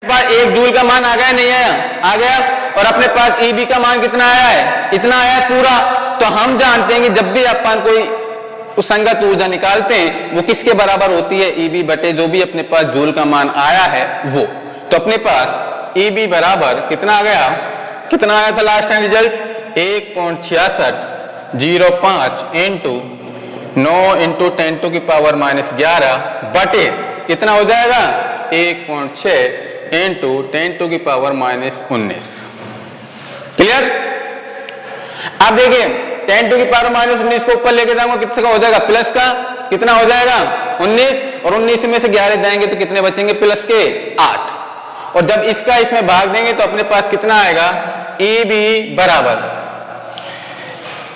पास 1 joule का मान आ गया नहीं आया? आ गया। और अपने पास ईबी का मान कितना आया है? इतना आया पूरा। तो हम जानते हैं कि जब भी अपन कोई संगत ऊर्जा निकालते हैं वो किसके बराबर होती है? ईबी बटे जो भी अपने पास जूल का मान आया है वो। तो अपने पास ईबी बराबर कितना आ गया? कितना आया था last time result? 1.6605 into 9 into 10 to की पावर -11 बटे कितना हो जाएगा? 1.6 इंटू 10 टू की पावर -19। क्लियर? अब देखिए 10 टू की पावर -19 को ऊपर लेके जाऊंगा कितने का हो जाएगा? प्लस का कितना हो जाएगा? 19। और 19 में से 11 जाएंगे तो कितने बचेंगे? प्लस के 8। और जब इसका इसमें भाग देंगे तो अपने पास कितना आएगा? ईबी बराबर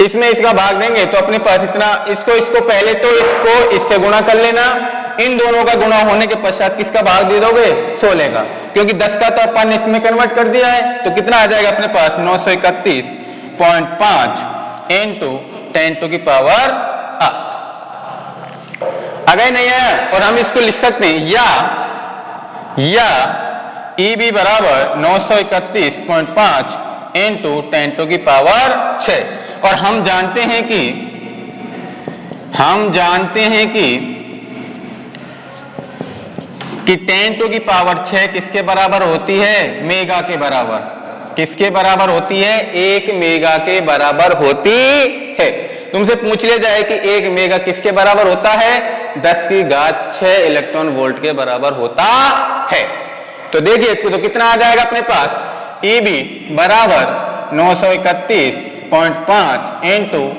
इसमें इसका भाग देंगे तो अपने पास इतना, इसको पहले तो इसको इससे गुणा कर लेना, इन दोनों का गुणा होने के पश्चात किसका भाग दे दोगे? 16 का, क्योंकि 10 का तो अपन इसमें कन्वर्ट कर दिया है। तो कितना आ जाएगा अपने पास? 931.5 इंटू 10 टू की पावर 8। आ गए नहीं है? और हम इसको लिख सकते हैं या ईबी बराबर 931.5 इंटू 10 टू की पावर 6। और हम जानते हैं कि 10 टू की पावर 6 किसके बराबर होती है? मेगा के बराबर। किसके बराबर होती है? 1 मेगा के बराबर होती है। तुमसे पूछ लिया जाए कि 1 मेगा किसके बराबर होता है? 10 की घात 6 इलेक्ट्रॉन वोल्ट के बराबर होता है। तो देखिए तो कितना आ जाएगा अपने पास? ईबी बराबर 931.5 इंटू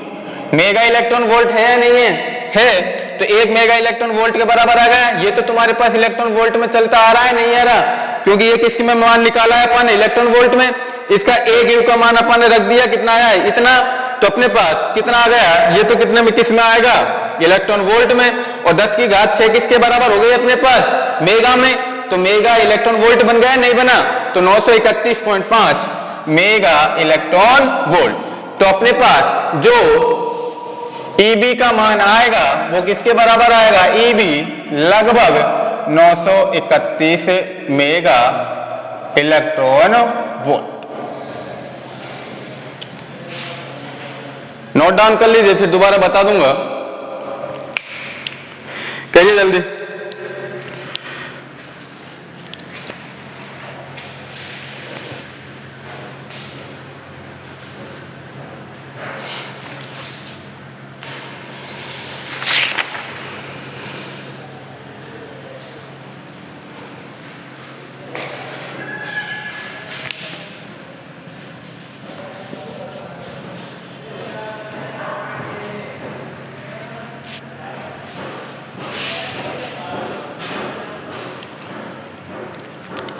मेगा इलेक्ट्रॉन वोल्ट है या नहीं है? है। तो 1 मेगा इलेक्ट्रॉन वोल्ट के बराबर आ गया। ये तो तुम्हारे पास इलेक्ट्रॉन वोल्ट में चलता आ रहा है, नहीं आ रहा? क्योंकि ये किसके में मान निकाला है अपन? इलेक्ट्रॉन वोल्ट में। इसका 1 यू का मान अपन ने रख दिया, कितना आया है? इतना। तो अपने पास कितना आ गया? ये तो कितने में, किस में आएगा? इलेक्ट्रॉन वोल्ट में। और 10 की घात 6 किसके बराबर हो गई अपने पास? मेगा में। तो मेगा इलेक्ट्रॉन वोल्ट बन गया, नहीं बना? तो 931.5 मेगा इलेक्ट्रॉन वोल्ट। तो अपने पास जो ईबी का मान आएगा वो किसके बराबर आएगा? ईबी लगभग 931 mega electron volt. Note down कर लीजिए, फिर दोबारा बता दूंगा। करिए जल्दी।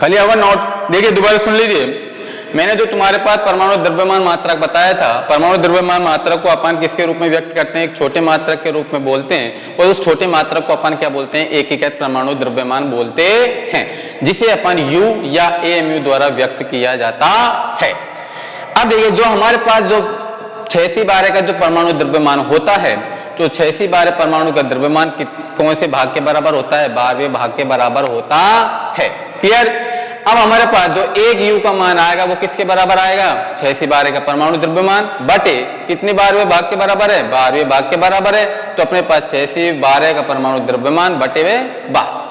खाली अगर नोट देखिए, दोबारा सुन लीजिए। मैंने जो तुम्हारे पास परमाणु द्रव्यमान मात्रक बताया था, परमाणु द्रव्यमान मात्रक को अपन किसके रूप में व्यक्त करते हैं? एक छोटे मात्रक के रूप में बोलते हैं। और उस छोटे मात्रक को अपन क्या बोलते हैं? एकीकृत परमाणु द्रव्यमान बोलते हैं, जिसे अपन यू या एएमयू द्वारा व्यक्त किया जाता है। अब देखिए, जो हमारे पास जो 6c12 का जो परमाणु द्रव्यमान होता है, तो 6c12 परमाणु का द्रव्यमान कौन से भाग के बराबर होता है? 12वें भाग के बराबर होता है। क्लियर? अब हमारे पास जो 1 यू का मान आएगा वो किसके बराबर आएगा? 6c12 का परमाणु द्रव्यमान बटे कितने 12वें भाग के बराबर है? 12वें भाग के बराबर है। तो अपने पास 6c12 का परमाणु द्रव्यमान बटे वे 12।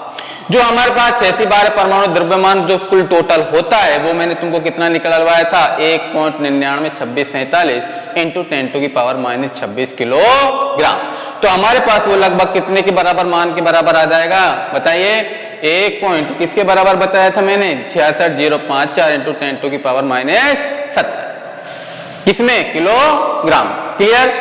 जो हमारे पास 6c12 परमाणु द्रव्यमान जो कुल टोटल होता है वो मैंने तुमको कितना निकलवाया था? 1.992647 इंटू 10 टू की पावर -26 किलोग्राम। तो हमारे पास वो लगभग कितने के बराबर मान के बराबर आ जाएगा? बताइए। 1 पॉइंट किसके बराबर बताया था मैंने? 66054 इंटू 10 टू की पावर -7 किसमें? किलोग्राम। क्लियर?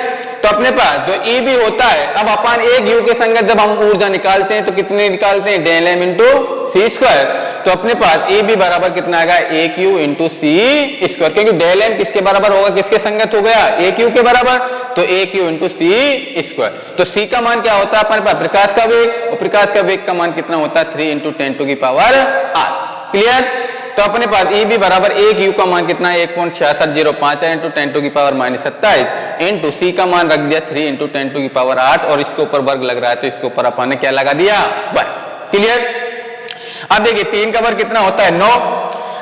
तो अपने पास जो ईबी होता है, अब अपन 1 यू के संगत जब हम ऊर्जा निकालते हैं तो कितने निकालते हैं? डेल एम इंटू सी स्क्वायर। तो अपने पास ईबी बराबर कितना आएगा? 1 यू इंटू सी स्क्वायर, क्योंकि डेल एम किसके बराबर होगा? किसके संगत हो गया? 1 यू के बराबर। तो 1 यू इंटू सी स्क्वायर। तो सी का मान क्या होता है अपने पास? प्रकाश का वेग। और प्रकाश का वेग का मान कितना होता है? 3 इंटू 10 टू की पावर 8। क्लियर? तो अपने पास ईबी बराबर 1 यू का मान कितना है? 1.6605 इंटू 10 टू की पावर -27 इंटू सी का मान रख दिया 3 इंटू 10 टू की पावर 8, और इसके ऊपर वर्ग लग रहा है तो इसके ऊपर अपन ने क्या लगा दिया? 1। क्लियर? अब देखिए 3 का वर्ग कितना होता है 9,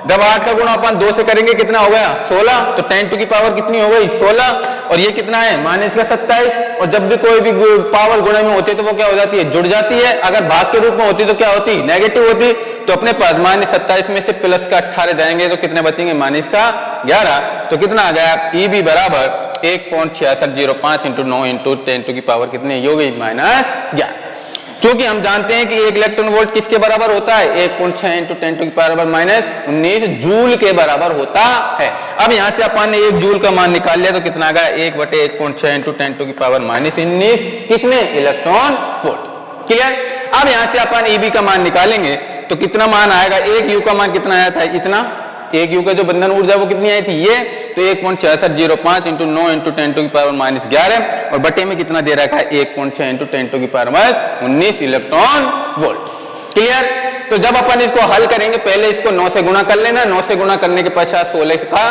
जब 8 का गुणा अपन 2 से करेंगे कितना हो गया 16, तो 10 टू की पावर कितनी हो गई 16, और ये कितना है माइनस का 27, और जब भी कोई भी पावर गुणे में होती है तो वो क्या हो जाती है जुड़ जाती है, अगर भाग के रूप में होती तो क्या होती नेगेटिव होती, तो अपने पास माइनस 27 में से प्लस का 18 जाएंगे तो कितने बचेंगे माइनस का 11, तो कितना आ गया EB बराबर 1.6605 इंटू 9 इंटू 10 टू की पावर कितनी हो गई -11। क्योंकि हम जानते हैं कि 1 इलेक्ट्रॉन वोल्ट किसके बराबर होता है 1.6 इंटू 10 टू की पावर -19 जूल के बराबर होता है। अब यहां से अपन ने 1 जूल का मान निकाल लिया तो कितना आ गया 1/1.6 इंटू 10 टू की पावर -19 किसमें इलेक्ट्रॉन वोल्ट। क्लियर। अब यहां से अपन EB का मान निकालेंगे तो कितना मान आएगा, 1 U का मान कितना आया था इतना, 1 U का जो बंधन ऊर्जा वो कितनी आई थी ये, तो 1.6605 इंटू 9 इंटू 10 टू की पावर -11, और बटे में कितना दे रखा है 1.6 इंटू 10 टू की पावर -19 इलेक्ट्रॉन वोल्ट। क्लियर। तो जब अपन इसको हल करेंगे पहले इसको 9 से गुणा कर लेना, 9 से गुणा करने के पश्चात 16 का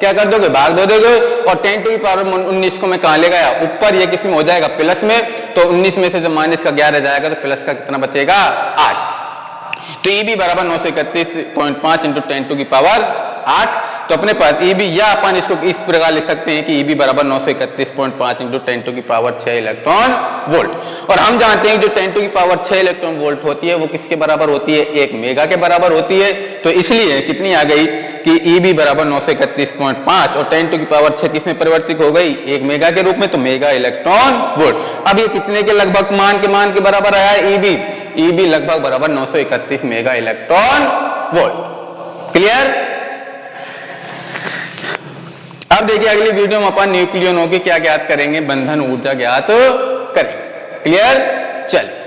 क्या कर दोगे भाग दो दोगे, और 10 टू की पावर 19 को मैं कहां ले गया ऊपर, ये किसी में हो जाएगा प्लस में, तो 19 में से जब माइनस का 11 जाएगा तो प्लस का कितना बचेगा 8, तो EB बराबर 931.5 इंटू 10 टू की पावर 8, तो अपने पास EB या अपन इसको इस प्रकार लिख सकते हैं कि EB बराबर 931.5 इंटू 10 टू की पावर 6 इलेक्ट्रॉन वोल्ट, और हम जानते हैं कि जो 10 टू की पावर 6 इलेक्ट्रॉन वोल्ट होती है वो किसके बराबर होती है 1 मेगा के बराबर होती है, तो इसलिए कितनी आ गई कि EB बराबर 931.5 और 10 टू की पावर 6 किसमें परिवर्तित हो गई 1 मेगा के रूप में, तो मेगा इलेक्ट्रॉन वोल्ट। अब ये कितने के लगभग मान के बराबर आया है EB लगभग बराबर 931 मेगा इलेक्ट्रॉन वोल्ट। क्लियर। अब देखिए अगली वीडियो में अपन न्यूक्लियनों की क्या ज्ञात करेंगे, बंधन ऊर्जा ज्ञात करेंगे। क्लियर। चलिए।